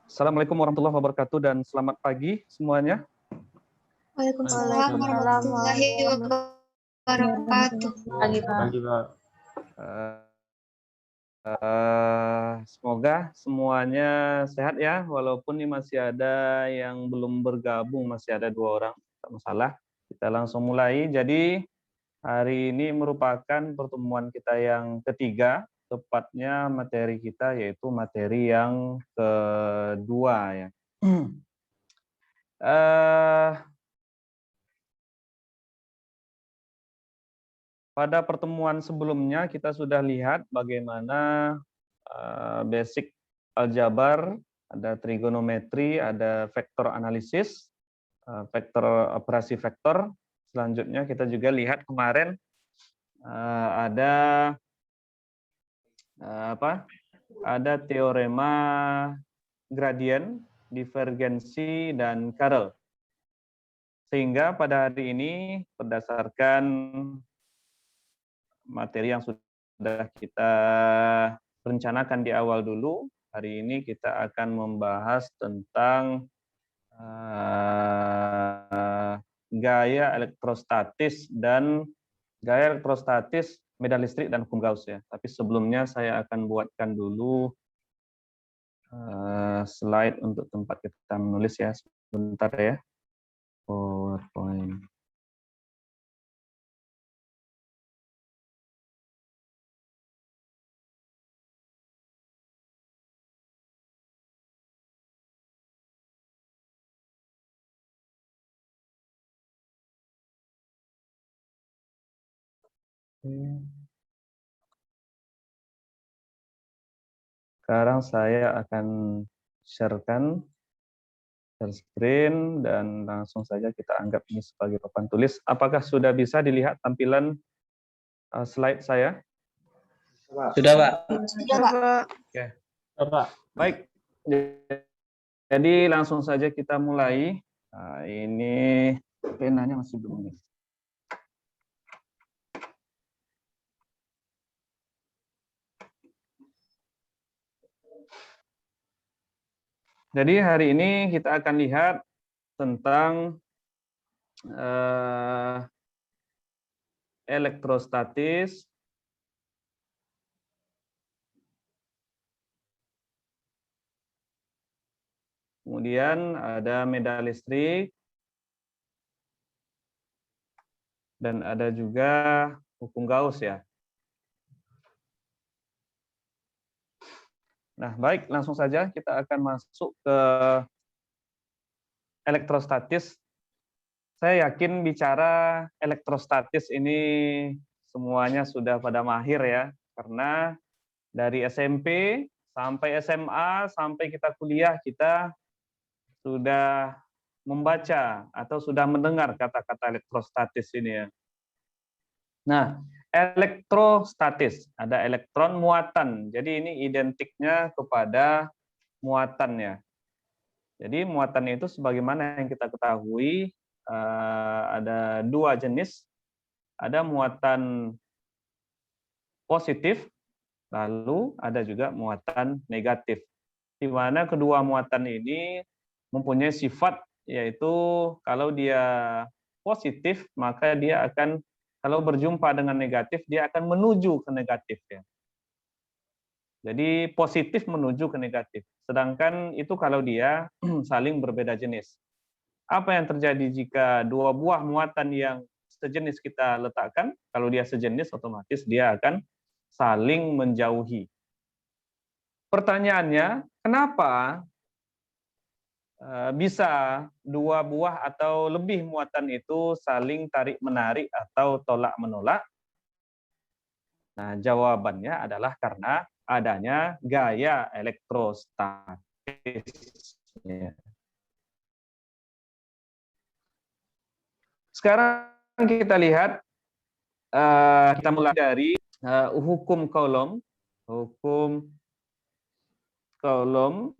Assalamualaikum warahmatullahi wabarakatuh dan selamat pagi semuanya. Waalaikumsalam warahmatullahi wabarakatuh. Pagi, Pak. Semoga semuanya sehat ya, walaupun ini masih ada yang belum bergabung, masih ada 2 orang, tak masalah. Kita langsung mulai. Jadi hari ini merupakan pertemuan kita yang ketiga, tepatnya materi kita yaitu materi yang kedua ya. Pada pertemuan sebelumnya kita sudah lihat bagaimana basic aljabar, ada trigonometri, ada vektor analisis, vektor operasi vektor. Selanjutnya kita juga lihat kemarin ada ada teorema gradien, divergensi, dan Carrel. Sehingga pada hari ini berdasarkan materi yang sudah kita rencanakan di awal dulu, hari ini kita akan membahas tentang gaya elektrostatis medan listrik dan hukum Gauss ya. Tapi sebelumnya saya akan buatkan dulu slide untuk tempat kita menulis ya. Sebentar ya. PowerPoint. Sekarang saya akan share screen dan langsung saja kita anggap ini sebagai papan tulis. Apakah sudah bisa dilihat tampilan slide saya? Sudah, Pak. Sudah, Pak. Oke. Pak. Baik. Jadi langsung saja kita mulai. Nah, ini penanya masih belum ini. Jadi hari ini kita akan lihat tentang elektrostatis, kemudian ada medan listrik, dan ada juga hukum Gauss ya. Nah, baik, langsung saja kita akan masuk ke elektrostatis. Saya yakin bicara elektrostatis ini semuanya sudah pada mahir ya, karena dari SMP sampai SMA sampai kita kuliah kita sudah membaca atau sudah mendengar kata-kata elektrostatis ini ya. Nah, elektrostatis, ada elektron muatan. Jadi ini identiknya kepada muatan ya. Jadi muatan itu sebagaimana yang kita ketahui ada 2 jenis. Ada muatan positif, lalu ada juga muatan negatif. Di mana kedua muatan ini mempunyai sifat yaitu kalau dia positif maka dia akan, kalau berjumpa dengan negatif, dia akan menuju ke negatif ya. Jadi positif menuju ke negatif. Sedangkan itu kalau dia saling berbeda jenis. Apa yang terjadi jika 2 buah muatan yang sejenis kita letakkan? Kalau dia sejenis, otomatis dia akan saling menjauhi. Pertanyaannya, kenapa bisa 2 buah atau lebih muatan itu saling tarik-menarik atau tolak-menolak? Nah, jawabannya adalah karena adanya gaya elektrostatis. Sekarang kita lihat, kita mulai dari hukum Coulomb. Hukum Coulomb.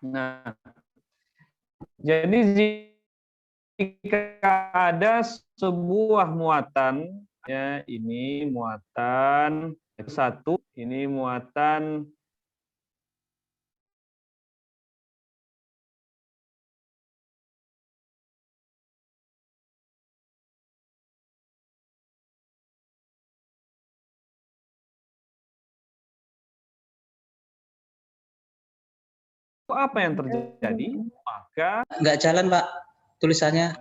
Nah, jadi jika ada sebuah muatan, ya ini muatan 1 Ini muatan apa yang terjadi? Maka Nggak jalan, Pak, tulisannya.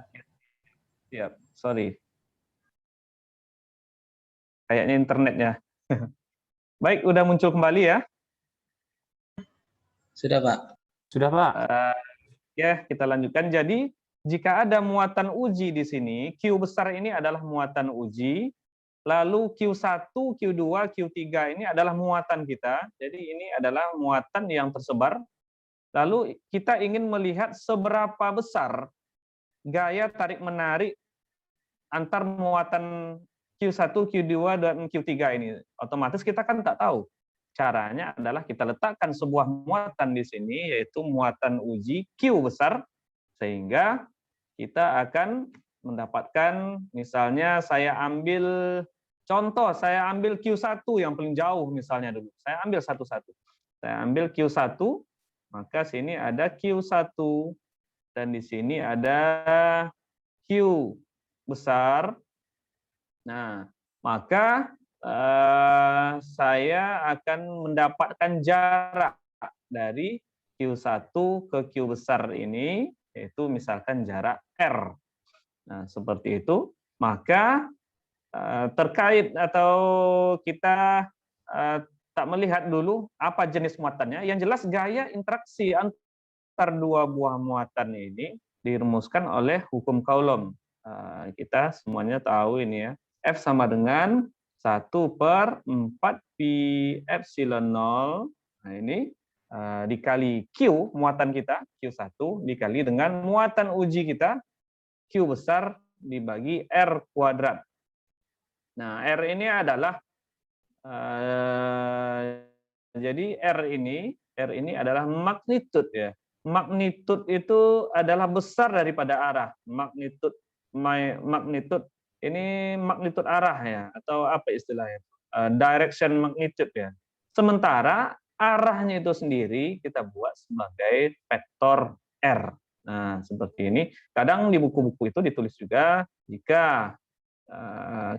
siap, sorry. Kayaknya internetnya. Baik, udah muncul kembali ya. Sudah, Pak. Sudah, Pak. Ya, kita lanjutkan. Jadi, jika ada muatan uji di sini, Q besar ini adalah muatan uji, lalu Q1, Q2, Q3 ini adalah muatan kita. Jadi, ini adalah muatan yang tersebar. Lalu, kita ingin melihat seberapa besar gaya tarik-menarik antar muatan Q1, Q2, dan Q3 ini. Otomatis kita kan tak tahu. Caranya adalah kita letakkan sebuah muatan di sini, yaitu muatan uji Q besar, sehingga kita akan mendapatkan, misalnya saya ambil contoh, saya ambil Q1 yang paling jauh misalnya dulu. Saya ambil satu-satu. Saya ambil Q1, maka sini ada Q1, dan di sini ada Q besar. Nah, maka saya akan mendapatkan jarak dari Q1 ke Q besar ini, yaitu misalkan jarak R. Nah, seperti itu. Maka terkait atau kita tak melihat dulu apa jenis muatannya. Yang jelas gaya interaksi antar dua buah muatan ini dirumuskan oleh hukum Coulomb. Kita semuanya tahu ini ya. F sama dengan 1/4 pi epsilon 0. Nah, ini dikali Q muatan kita, Q1, dikali dengan muatan uji kita, Q besar dibagi R kuadrat. Nah, R ini adalah jadi R ini adalah magnitud ya. Magnitud itu adalah besar daripada arah. Magnitud ini magnitud arah ya, atau apa istilahnya? Direction magnitude ya. Sementara arahnya itu sendiri kita buat sebagai vektor R. Nah, seperti ini. Kadang di buku-buku itu ditulis juga jika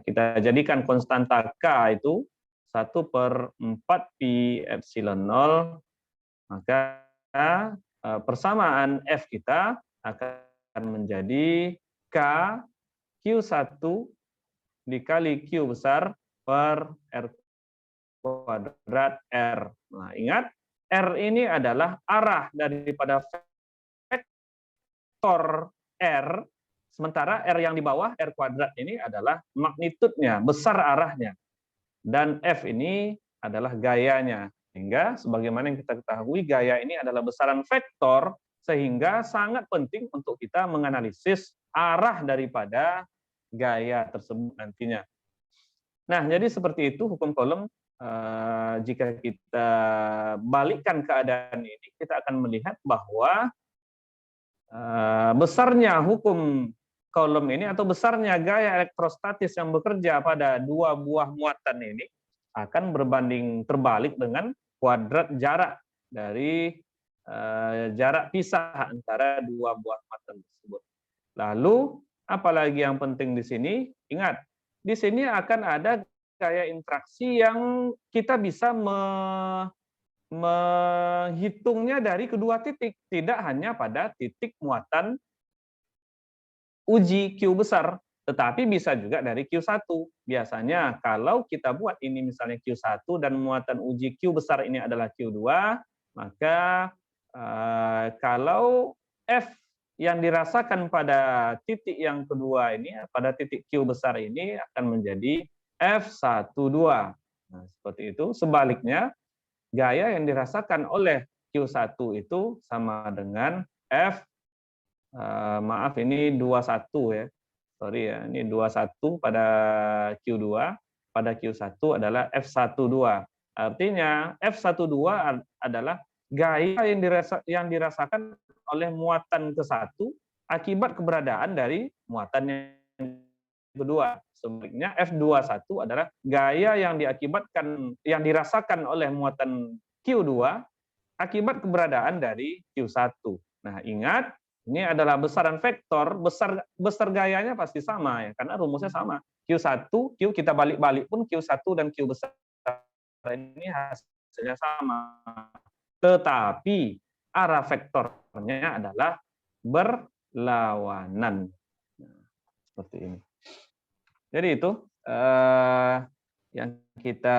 kita jadikan konstanta K itu 1/4 pi epsilon 0, maka persamaan F kita akan menjadi K Q1 dikali Q besar per R kuadrat R. Nah, ingat, R ini adalah arah daripada vektor R, sementara R yang di bawah, R kuadrat ini adalah magnitudnya, besar arahnya. Dan F ini adalah gayanya. Sehingga sebagaimana yang kita ketahui, gaya ini adalah besaran vektor, sehingga sangat penting untuk kita menganalisis arah daripada gaya tersebut nantinya. Nah, jadi seperti itu hukum Coulomb. Jika kita balikkan keadaan ini, kita akan melihat bahwa besarnya hukum Coulomb ini atau besarnya gaya elektrostatis yang bekerja pada dua buah muatan ini akan berbanding terbalik dengan kuadrat jarak dari jarak pisah antara dua buah muatan tersebut. Lalu, apalagi yang penting di sini, ingat, di sini akan ada gaya interaksi yang kita bisa menghitungnya dari kedua titik, tidak hanya pada titik muatan uji Q besar, tetapi bisa juga dari Q1. Biasanya kalau kita buat ini misalnya Q1 dan muatan uji Q besar ini adalah Q2, maka kalau F yang dirasakan pada titik yang kedua ini, pada titik Q besar ini akan menjadi F12. Nah, seperti itu. Sebaliknya, gaya yang dirasakan oleh Q1 itu sama dengan F, maaf ini 21 ya. Sorry ya, ini 21 pada Q2, pada Q1 adalah F12. Artinya F12 adalah gaya yang dirasakan oleh muatan ke-1 akibat keberadaan dari muatan yang kedua. Sebaliknya F21 adalah gaya yang dirasakan oleh muatan Q2 akibat keberadaan dari Q1. Nah, ingat, ini adalah besaran vektor, besar gayanya pasti sama ya, karena rumusnya sama. Q1, Q kita balik-balik pun Q1 dan Q besar ini hasilnya sama. Tetapi arah vektornya adalah berlawanan. Nah, seperti ini. Jadi itu yang kita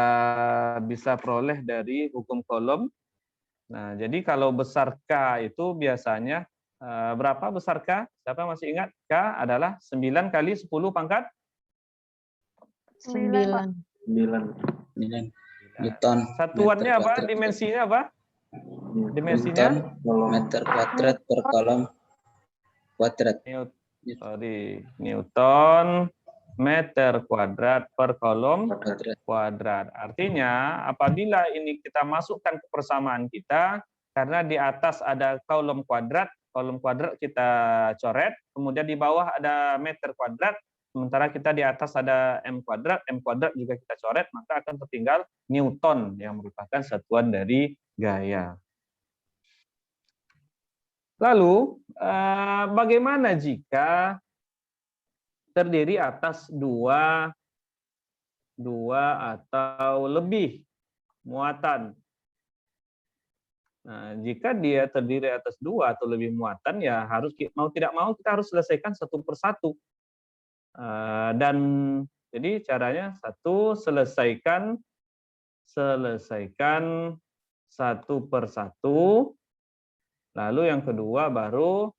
bisa peroleh dari hukum Coulomb. Nah, jadi kalau besar K itu biasanya berapa besar K? Siapa masih ingat? K adalah 9 kali 10 pangkat 9. 9 Newton. Satuannya apa? Dimensinya apa? Dimensinya meter kuadrat per kolom kuadrat. Newton meter kuadrat per kolom kuadrat. Artinya apabila ini kita masukkan ke persamaan kita, karena di atas ada kolom kuadrat kita coret, kemudian di bawah ada meter kuadrat, sementara kita di atas ada m kuadrat juga kita coret, maka akan tertinggal Newton yang merupakan satuan dari gaya. Lalu bagaimana jika terdiri atas dua atau lebih muatan? Nah, jika dia terdiri atas 2 atau lebih muatan, ya harus mau tidak mau kita harus selesaikan satu persatu. Dan jadi caranya selesaikan satu persatu. Lalu yang kedua baru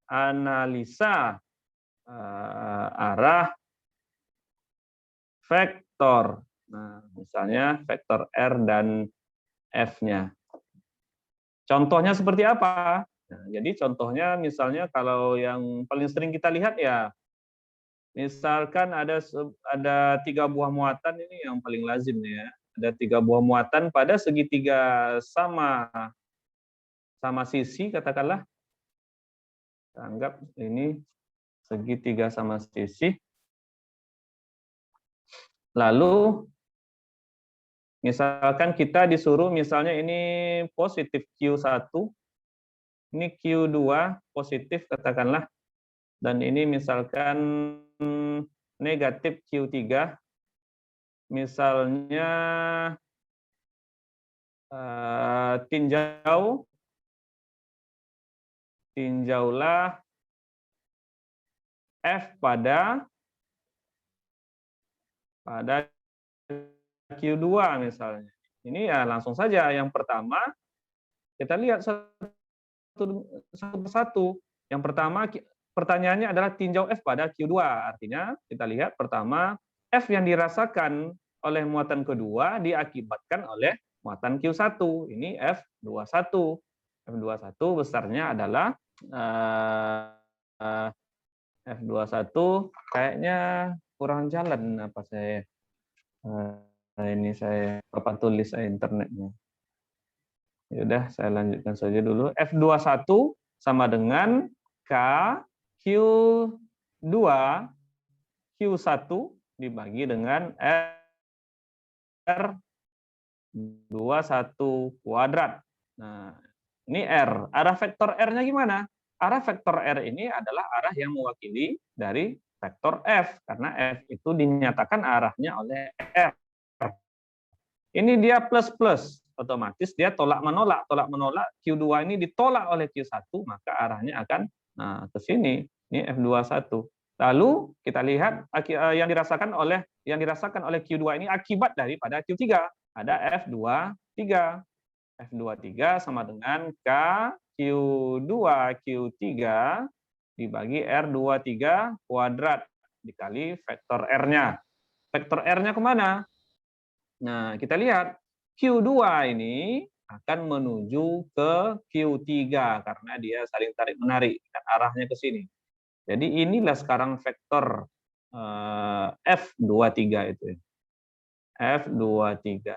analisa arah vektor. Nah, misalnya vektor R dan F-nya. Contohnya seperti apa? Nah, jadi contohnya misalnya kalau yang paling sering kita lihat ya, misalkan ada 3 buah muatan, ini yang paling lazim ya. Ada 3 buah muatan pada segitiga sama sisi, katakanlah. Anggap ini segitiga sama sisi. Lalu misalkan kita disuruh misalnya ini positif Q1, ini Q2 positif katakanlah, dan ini misalkan negatif Q3, misalnya tinjaulah F pada Q2 misalnya. Ini ya langsung saja. Yang pertama, kita lihat satu persatu. Yang pertama, pertanyaannya adalah tinjau F pada Q2. Artinya, kita lihat pertama, F yang dirasakan oleh muatan kedua diakibatkan oleh muatan Q1. Ini F21. F21 besarnya adalah F21, kayaknya kurang jalan apa saya. Ini saya papan tulis internetnya. Ya udah, saya lanjutkan saja dulu. F21 sama dengan K Q2 Q1 dibagi dengan R21 kuadrat. Nah, ini R. Arah vektor R-nya gimana? Arah vektor R ini adalah arah yang mewakili dari vektor F, karena F itu dinyatakan arahnya oleh R. Ini dia plus-plus, otomatis dia tolak-menolak. Tolak-menolak, Q2 ini ditolak oleh Q1, maka arahnya akan ke sini. Ini F21. Lalu kita lihat yang dirasakan oleh Q2 ini akibat daripada Q3. Ada F23. F23 sama dengan K Q2 Q3 dibagi R23 kuadrat dikali vektor R-nya. Vektor R-nya kemana? Nah, kita lihat Q2 ini akan menuju ke Q3 karena dia saling tarik-menarik, dan arahnya ke sini. Jadi inilah sekarang vektor F23 itu. F23.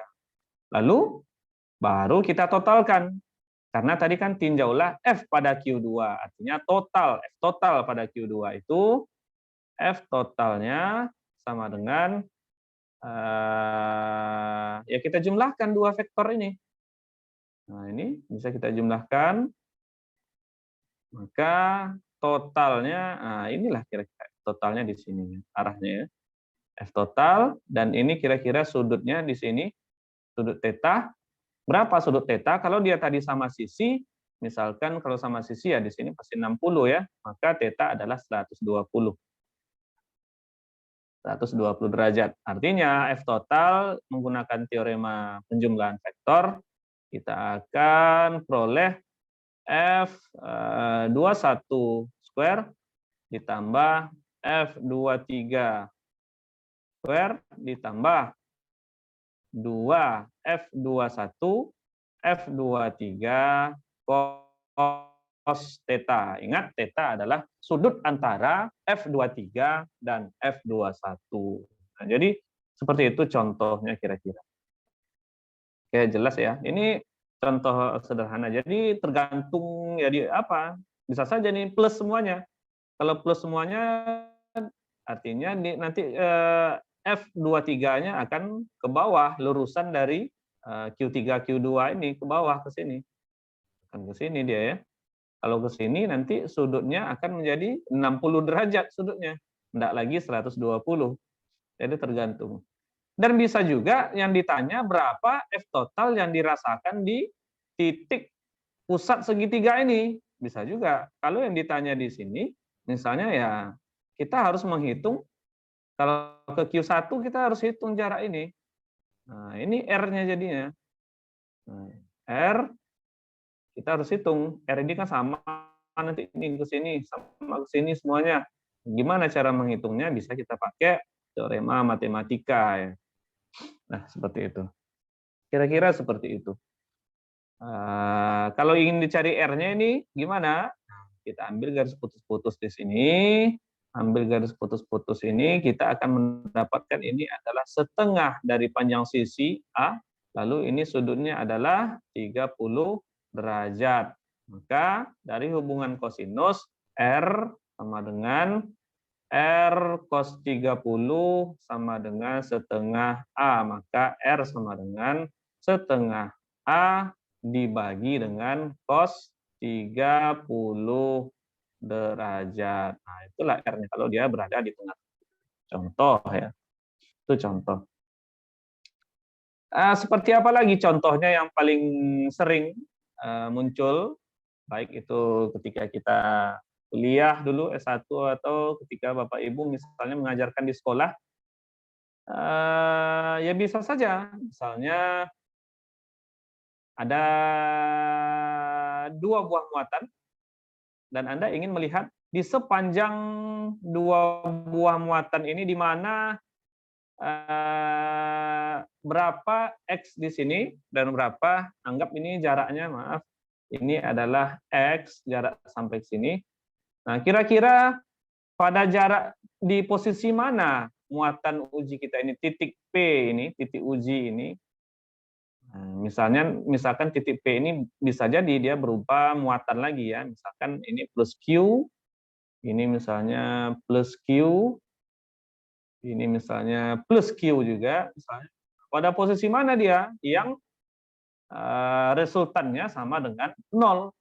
Lalu baru kita totalkan. Karena tadi kan tinjaulah F pada Q2, artinya total, F total pada Q2 itu F totalnya sama dengan, ya kita jumlahkan dua vektor ini. Nah, ini bisa kita jumlahkan, maka totalnya, nah inilah kira-kira totalnya di sini, arahnya ya. F total, dan ini kira-kira sudutnya di sini, sudut theta. Berapa sudut theta? Kalau dia tadi sama sisi, misalkan kalau sama sisi ya di sini pasti 60 ya, maka theta adalah 120. 120 derajat. Artinya F total menggunakan teorema penjumlahan vektor, kita akan peroleh F 21 square ditambah F23 square ditambah 2 F21 F23 cos theta. Ingat, theta adalah sudut antara F23 dan F21. Nah, jadi seperti itu contohnya kira-kira. Oke, jelas ya. Ini contoh sederhana. Jadi tergantung ya di apa? Bisa saja nih plus semuanya. Kalau plus semuanya artinya nanti F23-nya akan ke bawah, lurusan dari Q3 Q2 ini ke bawah ke sini. Akan ke sini dia ya. Kalau ke sini nanti sudutnya akan menjadi 60 derajat sudutnya. Tidak lagi 120. Jadi tergantung. Dan bisa juga yang ditanya berapa F total yang dirasakan di titik pusat segitiga ini. Bisa juga. Kalau yang ditanya di sini, misalnya ya kita harus menghitung, kalau ke Q1 kita harus hitung jarak ini. Nah, ini R-nya jadinya. Nah, R, kita harus hitung. R ini kan sama nanti ini ke sini, sama ke sini semuanya. Gimana cara menghitungnya? Bisa kita pakai teorema matematika ya. Nah, seperti itu. Kira-kira seperti itu. Kalau ingin dicari R-nya ini gimana? Kita ambil garis putus-putus di sini, ambil garis putus-putus ini, kita akan mendapatkan ini adalah setengah dari panjang sisi A, lalu ini sudutnya adalah 30 derajat. Maka dari hubungan kosinus, R sama dengan R cos 30 sama dengan setengah A. Maka R sama dengan setengah A dibagi dengan cos 30 derajat. Nah, itulah R-nya kalau dia berada di tengah. Contoh ya. Itu contoh. Seperti apa lagi contohnya yang paling sering muncul, baik itu ketika kita kuliah dulu S1 atau ketika Bapak Ibu misalnya mengajarkan di sekolah, ya bisa saja. Misalnya ada dua buah muatan dan Anda ingin melihat di sepanjang dua buah muatan ini di mana berapa X di sini dan berapa, anggap ini jaraknya, maaf, ini adalah X, jarak sampai sini. Nah, kira-kira pada jarak di posisi mana muatan uji kita ini, titik P ini, titik uji ini. Nah, misalkan titik P ini bisa jadi dia berupa muatan lagi ya, misalkan ini plus Q, ini misalnya plus Q, ini misalnya plus Q juga, misalnya. Pada posisi mana dia yang resultannya sama dengan 0?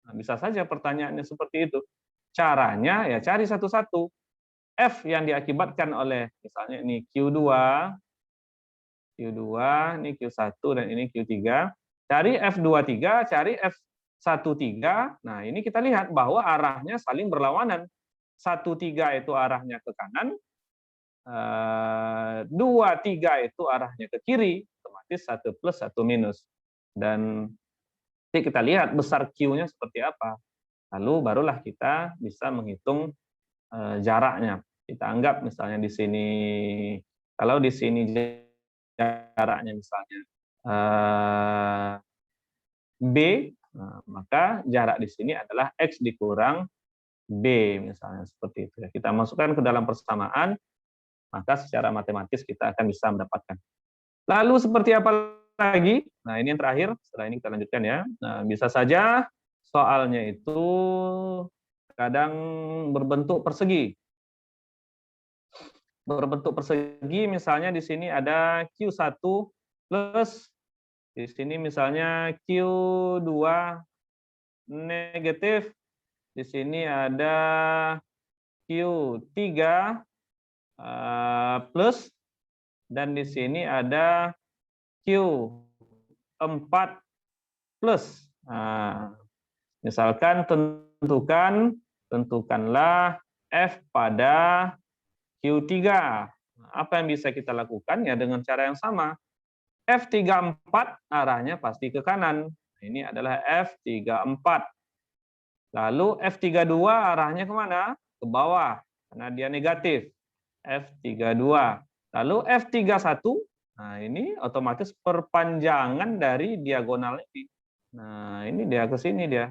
Nah, bisa saja pertanyaannya seperti itu. Caranya ya cari satu-satu. F yang diakibatkan oleh misalnya ini Q2, ini Q1 dan ini Q3. Cari F23, cari F13. Nah, ini kita lihat bahwa arahnya saling berlawanan. 13 itu arahnya ke kanan, 23 itu arahnya ke kiri, otomatis 1 plus 1 minus. Dan kita lihat besar Q-nya seperti apa. Lalu barulah kita bisa menghitung jaraknya. Kita anggap misalnya di sini, kalau di sini jaraknya misalnya B, maka jarak di sini adalah X dikurang B, misalnya seperti itu. Kita masukkan ke dalam persamaan, maka secara matematis kita akan bisa mendapatkan. Lalu seperti apa lagi? Nah, ini yang terakhir, setelah ini kita lanjutkan ya. Nah, bisa saja soalnya itu kadang berbentuk persegi. berbentuk persegi, misalnya di sini ada Q1 plus, di sini misalnya Q2 negatif, di sini ada Q3 plus, dan di sini ada Q4 plus. Nah, misalkan tentukanlah F pada Q3. Apa yang bisa kita lakukan? Ya dengan cara yang sama. F34 arahnya pasti ke kanan. Ini adalah F34. Lalu F32 arahnya kemana? Ke bawah, karena dia negatif. F32. Lalu F31, nah ini otomatis perpanjangan dari diagonal ini. Nah ini dia ke sini dia.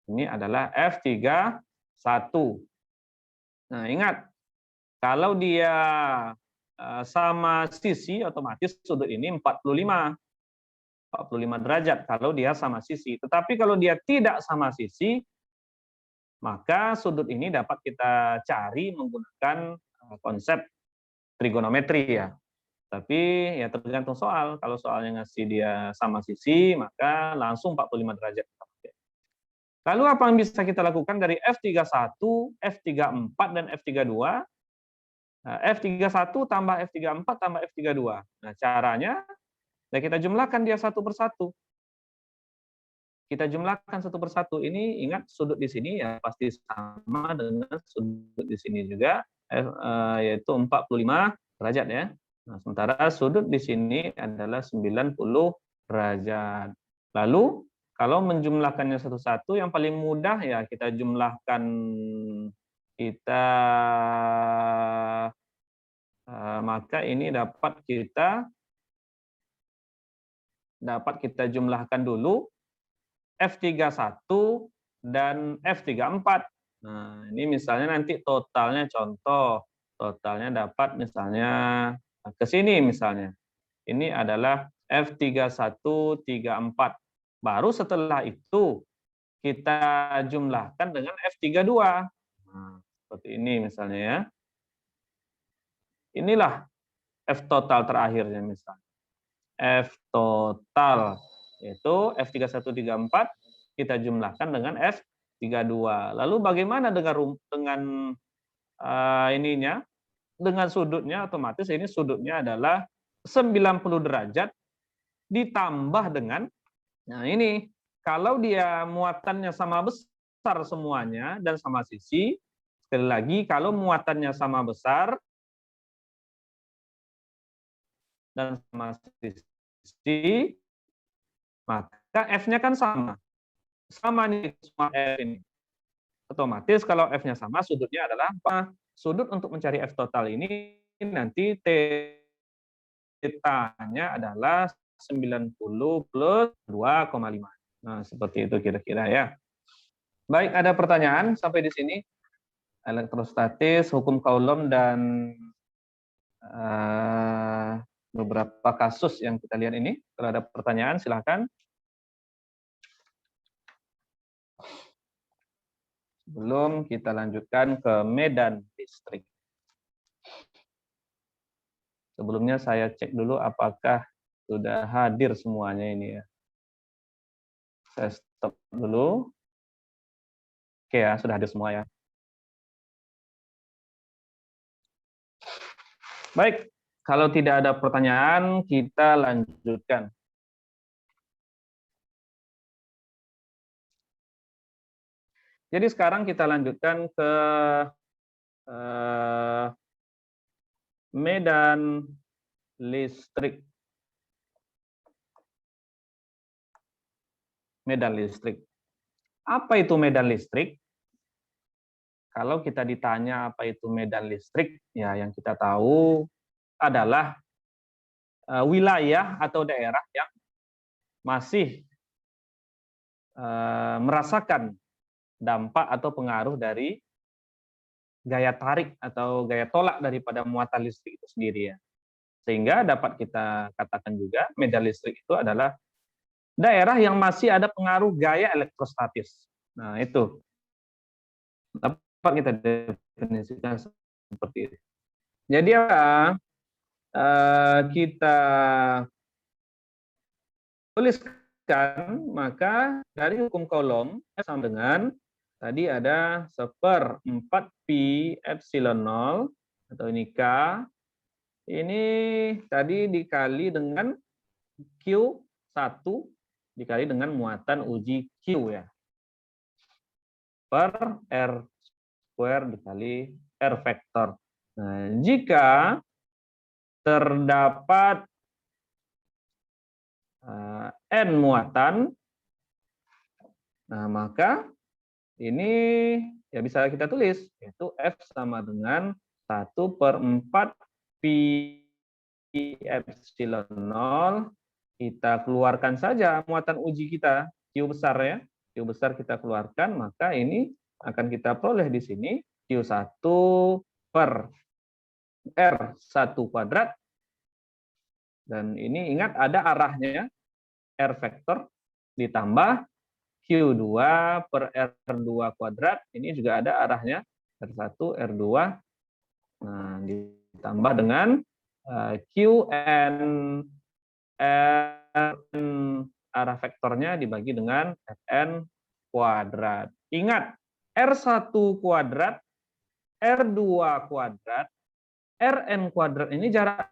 Ini adalah F31. Nah ingat, kalau dia sama sisi, otomatis sudut ini 45 derajat kalau dia sama sisi. Tetapi kalau dia tidak sama sisi, maka sudut ini dapat kita cari menggunakan konsep trigonometri ya. Tapi ya tergantung soal. Kalau soalnya ngasih dia sama sisi, maka langsung 45 derajat. Lalu apa yang bisa kita lakukan dari F31, F34, dan F32? Nah, F31 tambah F34 tambah F32. Nah, caranya ya kita jumlahkan dia satu persatu. Kita jumlahkan satu persatu. Ini ingat sudut di sini ya pasti sama dengan sudut di sini juga, yaitu 45 derajat ya. Nah, sementara sudut di sini adalah 90 derajat. Lalu kalau menjumlahkannya satu-satu, yang paling mudah ya kita jumlahkan, maka ini dapat kita jumlahkan dulu F31 dan F34. Nah, ini misalnya nanti totalnya, contoh totalnya dapat misalnya ke sini misalnya. Ini adalah F3134. Baru setelah itu kita jumlahkan dengan F32. Nah, seperti ini misalnya ya. Inilah F total terakhirnya misalnya. F total yaitu F3134 kita jumlahkan dengan F32. Lalu bagaimana dengan ininya? Dengan sudutnya, otomatis ini sudutnya adalah 90 derajat ditambah dengan, nah ini, kalau dia muatannya sama besar semuanya dan sama sisi, sekali lagi kalau muatannya sama besar dan sama sisi, maka F-nya kan sama. Sama nih semua F ini. Otomatis kalau F-nya sama, sudutnya adalah apa? Sudut untuk mencari F total ini nanti θ-nya adalah 90 plus 2,5. Nah, seperti itu kira-kira ya. Baik, ada pertanyaan sampai di sini? Elektrostatis, hukum Coulomb, dan beberapa kasus yang kita lihat ini. Kalau ada pertanyaan, silahkan. Sebelum kita lanjutkan ke medan listrik. Sebelumnya saya cek dulu apakah sudah hadir semuanya ini ya. Saya stop dulu. Oke ya, sudah hadir semua ya. Baik, kalau tidak ada pertanyaan, kita lanjutkan. Jadi sekarang kita lanjutkan ke medan listrik. Medan listrik. Apa itu medan listrik? Kalau kita ditanya apa itu medan listrik, ya yang kita tahu adalah wilayah atau daerah yang masih merasakan dampak atau pengaruh dari gaya tarik atau gaya tolak daripada muatan listrik itu sendiri ya. Sehingga dapat kita katakan juga medan listrik itu adalah daerah yang masih ada pengaruh gaya elektrostatis. Nah, itu dapat kita definisikan seperti itu. Jadi apa? Kita tuliskan, maka dari hukum kolom F sama dengan tadi ada 1/4 pi epsilon 0 atau ini K, ini tadi dikali dengan Q1 dikali dengan muatan uji Q ya, per R square dikali R vektor. Nah, jika terdapat N muatan, nah maka ini ya bisa kita tulis, yaitu F sama dengan 1/4 pi epsilon 0. Kita keluarkan saja muatan uji kita, Q besar ya. Q besar kita keluarkan, maka ini akan kita peroleh di sini Q1 per R1 kuadrat. Dan ini ingat ada arahnya, R vektor ditambah Q2 per R2 kuadrat. Ini juga ada arahnya, R1, R2. Nah, ditambah dengan Qn Rn arah vektornya dibagi dengan Fn kuadrat. Ingat, R1 kuadrat, R2 kuadrat, Rn kuadrat ini jarak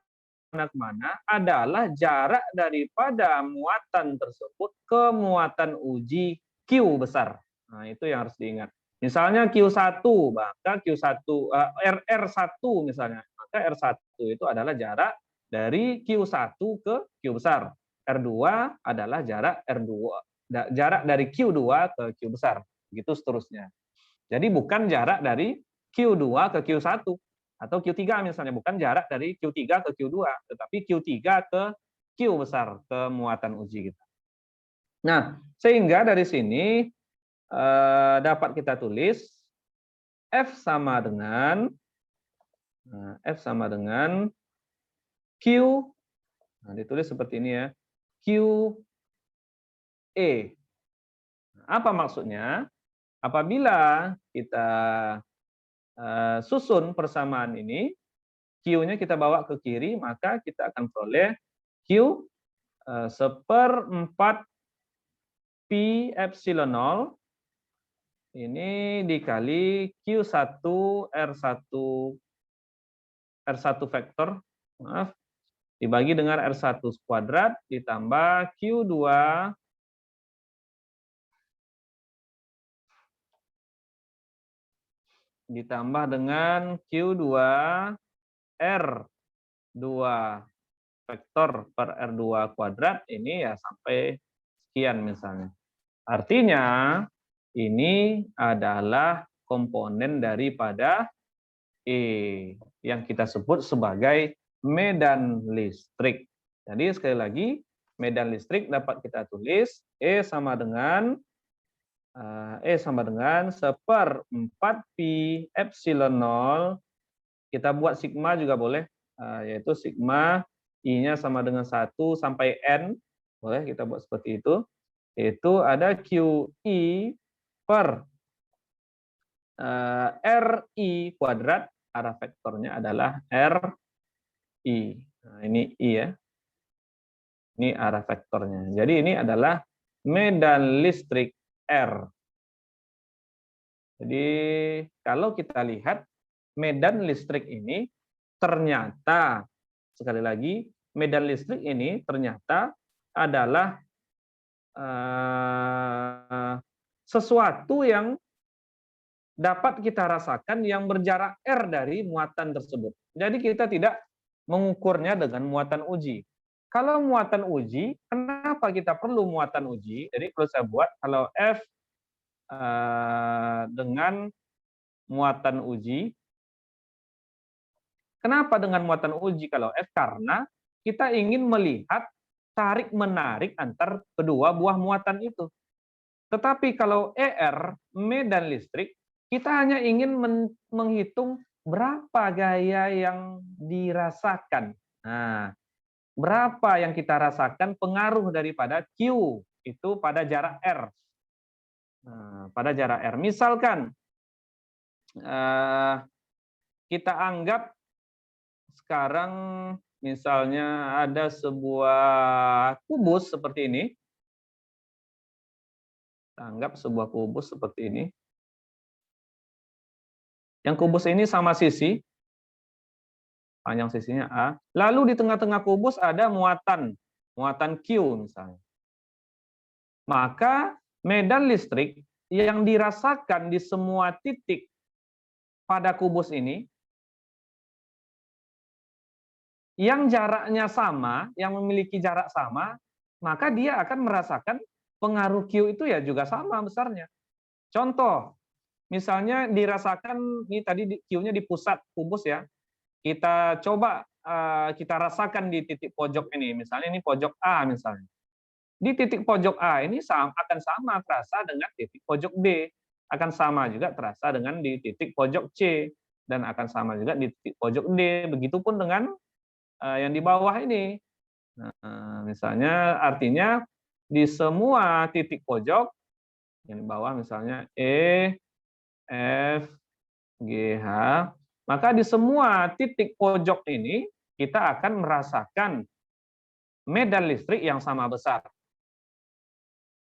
kemana adalah jarak daripada muatan tersebut ke muatan uji Q besar. Nah, itu yang harus diingat. Misalnya Q1, maka Q1 R1 misalnya, maka R1 itu adalah jarak dari Q1 ke Q besar. R2 adalah jarak jarak dari Q2 ke Q besar. Begitu seterusnya. Jadi bukan jarak dari Q2 ke Q1 atau Q3 misalnya, bukan jarak dari Q3 ke Q2, tetapi Q3 ke Q besar, ke muatan uji kita. Nah, sehingga dari sini dapat kita tulis F sama dengan Q, nah, ditulis seperti ini ya, Q E. Apa maksudnya? Apabila kita susun persamaan ini, Q-nya kita bawa ke kiri, maka kita akan peroleh Q 1/4 pi epsilon 0 ini dikali Q1 R1 vektor, maaf, dibagi dengan R1 kuadrat ditambah Q2 ditambah dengan Q2 R2 vektor per R2 kuadrat, ini ya sampai sekian misalnya. Artinya ini adalah komponen daripada E yang kita sebut sebagai medan listrik. Jadi sekali lagi, medan listrik dapat kita tulis E sama dengan 1/4 pi epsilon 0. Kita buat sigma juga boleh, yaitu sigma I-nya sama dengan 1 sampai N. Boleh kita buat seperti itu. Itu ada QI per RI kuadrat, arah vektornya adalah RI. Nah, ini I ya. Ini arah vektornya. Jadi ini adalah medan listrik R. Jadi kalau kita lihat medan listrik ini ternyata, sekali lagi, medan listrik ini ternyata adalah sesuatu yang dapat kita rasakan yang berjarak R dari muatan tersebut. Jadi kita tidak mengukurnya dengan muatan uji. Kalau muatan uji, kenapa kita perlu muatan uji? Jadi kalau saya buat, kalau F dengan muatan uji, kenapa dengan muatan uji kalau F? Karena kita ingin melihat tarik-menarik antar kedua buah muatan itu. Tetapi kalau ER, medan listrik, kita hanya ingin menghitung berapa gaya yang dirasakan. Nah, berapa yang kita rasakan pengaruh daripada Q itu pada jarak R. Nah, pada jarak R. Misalkan kita anggap sekarang misalnya ada sebuah kubus seperti ini. Anggap sebuah kubus seperti ini. Yang kubus ini sama sisi, panjang sisinya A. Lalu di tengah-tengah kubus ada muatan Q misalnya. Maka medan listrik yang dirasakan di semua titik pada kubus ini, yang jaraknya sama, yang memiliki jarak sama, maka dia akan merasakan pengaruh Q itu ya juga sama besarnya. Contoh, misalnya dirasakan, ini tadi Q-nya di pusat kubus ya, kita coba kita rasakan di titik pojok ini, misalnya ini pojok A misalnya. Di titik pojok A ini akan sama terasa dengan titik pojok B, akan sama juga terasa dengan di titik pojok C, dan akan sama juga di titik pojok D, begitupun dengan yang di bawah ini. Nah, misalnya artinya di semua titik pojok, yang di bawah misalnya E, F, G, H, maka di semua titik pojok ini kita akan merasakan medan listrik yang sama besar.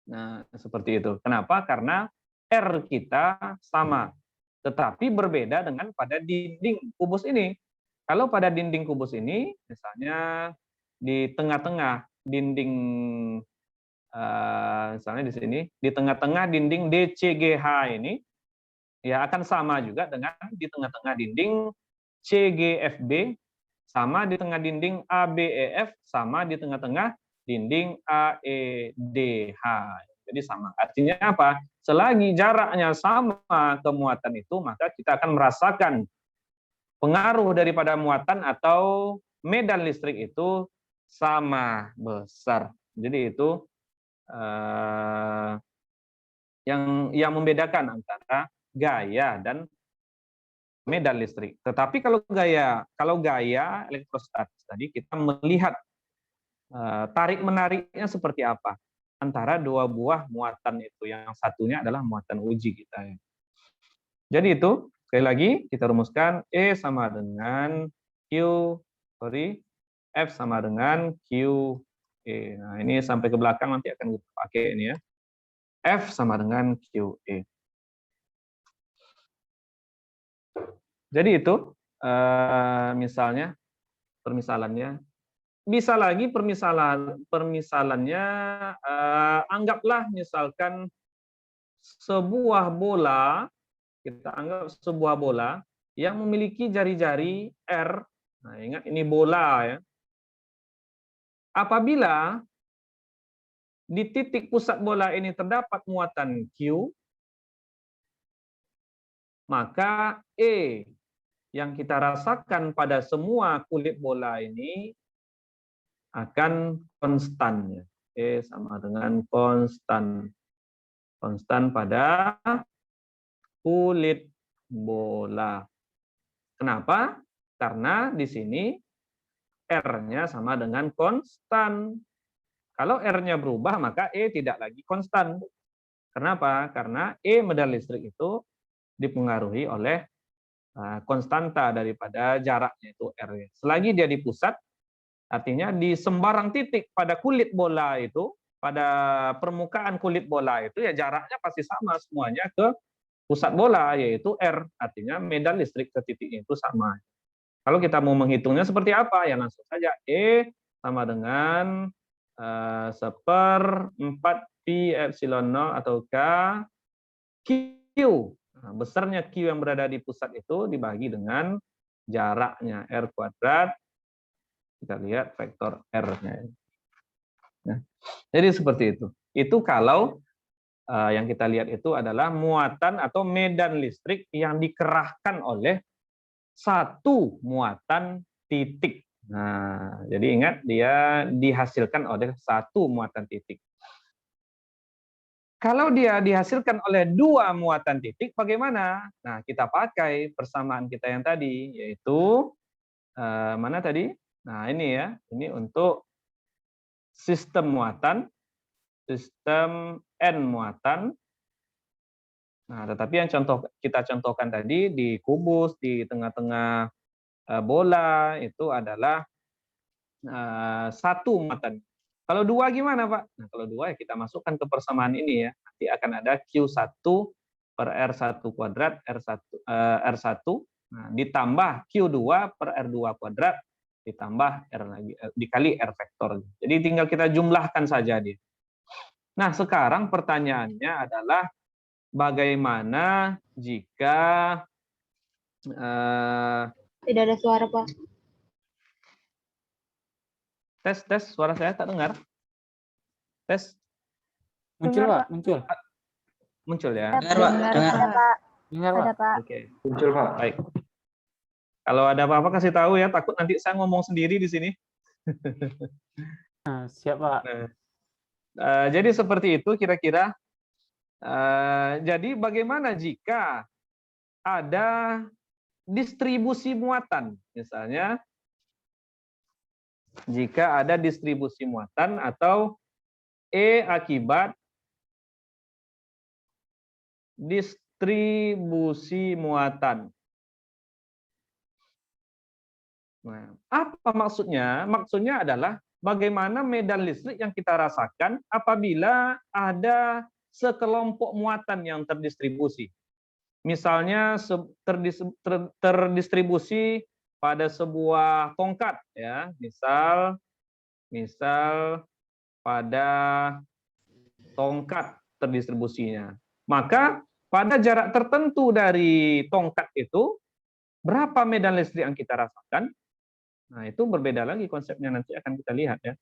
Nah, seperti itu. Kenapa? Karena R kita sama, tetapi berbeda dengan pada dinding kubus ini. Kalau pada dinding kubus ini, misalnya di tengah-tengah dinding, misalnya di sini, di tengah-tengah dinding DCGH ini, ya akan sama juga dengan di tengah-tengah dinding CGFB, sama di tengah dinding ABEF, sama di tengah-tengah dinding AEDH. Jadi sama. Artinya apa? Selagi jaraknya sama ke muatan itu, maka kita akan merasakan pengaruh daripada muatan atau medan listrik itu sama besar. Jadi itu yang membedakan antara gaya dan medan listrik. Tetapi kalau gaya elektrostatis tadi kita melihat tarik menariknya seperti apa antara dua buah muatan itu. Yang satunya adalah muatan uji kita. Jadi itu sekali lagi kita rumuskan E sama dengan F sama dengan QE. Nah, ini sampai ke belakang nanti akan kita pakai ini ya. F sama dengan QE. Jadi itu misalnya permisalannya. Bisa lagi permisalannya anggaplah misalkan sebuah bola, kita anggap sebuah bola yang memiliki jari-jari R. Nah, ingat ini bola ya. Apabila di titik pusat bola ini terdapat muatan Q, maka E yang kita rasakan pada semua kulit bola ini akan konstan. E sama dengan konstan. Konstan pada kulit bola. Kenapa? Karena di sini R-nya sama dengan konstan. Kalau R-nya berubah, maka E tidak lagi konstan. Kenapa? Karena E medan listrik itu dipengaruhi oleh konstanta daripada jaraknya itu R. Selagi dia di pusat, artinya di sembarang titik pada kulit bola itu, pada permukaan kulit bola itu ya jaraknya pasti sama semuanya ke pusat bola, yaitu R. Artinya medan listrik ke titik itu sama. Kalau kita mau menghitungnya seperti apa? Ya langsung saja E sama dengan 1/4 pi epsilon 0 atau K Q. Nah, besarnya Q yang berada di pusat itu dibagi dengan jaraknya R kuadrat. Kita lihat vektor R-nya. Nah, jadi seperti itu. Itu kalau yang kita lihat itu adalah muatan atau medan listrik yang dikerahkan oleh satu muatan titik. Nah, jadi ingat dia dihasilkan oleh satu muatan titik. Kalau dia dihasilkan oleh dua muatan titik, bagaimana? Nah, kita pakai persamaan kita yang tadi, yaitu mana tadi? Nah, ini ya, ini untuk sistem muatan, sistem N muatan. Nah, tetapi yang kita contohkan tadi di kubus, di tengah-tengah bola itu adalah satu muatan. Kalau 2 gimana, Pak? Nah, kalau 2 ya kita masukkan ke persamaan ini ya. Nanti akan ada Q1 per R1 kuadrat R1 nah, ditambah Q2 per R2 kuadrat ditambah R lagi dikali R vektor. Jadi tinggal kita jumlahkan saja dia. Nah, sekarang pertanyaannya adalah bagaimana jika Tidak ada suara, Pak. tes suara saya tak dengar. Tes Muncul, Pak, muncul ya. Dengar, Pak. Dengar. Dengar, Pak. Pak. Oke. Muncul, Pak. Baik. Kalau ada apa-apa kasih tahu ya, takut nanti saya ngomong sendiri di sini. Nah, siap, Pak. Nah, jadi seperti itu kira-kira. Jadi bagaimana jika ada distribusi muatan, misalnya jika ada distribusi muatan atau E akibat distribusi muatan. Nah, apa maksudnya? Maksudnya adalah bagaimana medan listrik yang kita rasakan apabila ada sekelompok muatan yang terdistribusi. Misalnya terdistribusi pada sebuah tongkat ya, misal pada tongkat terdistribusinya. Maka pada jarak tertentu dari tongkat itu berapa medan listrik yang kita rasakan? Nah, itu berbeda lagi konsepnya, nanti akan kita lihat ya.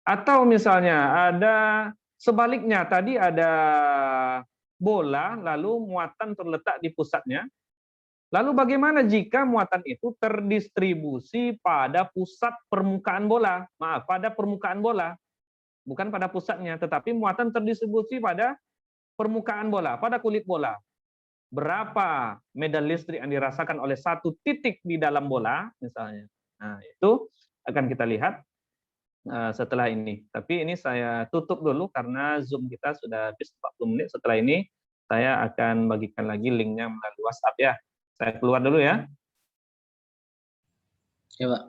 Atau misalnya ada sebaliknya, tadi ada bola, lalu muatan terletak di pusatnya. Lalu bagaimana jika muatan itu terdistribusi pada pusat permukaan bola? Maaf, pada permukaan bola. Bukan pada pusatnya, tetapi muatan terdistribusi pada permukaan bola, pada kulit bola. Berapa medan listrik yang dirasakan oleh satu titik di dalam bola, misalnya. Nah, itu akan kita lihat setelah ini. Tapi ini saya tutup dulu karena Zoom kita sudah habis 40 menit. Setelah ini saya akan bagikan lagi linknya melalui WhatsApp ya. Saya keluar dulu ya. Ya, Pak.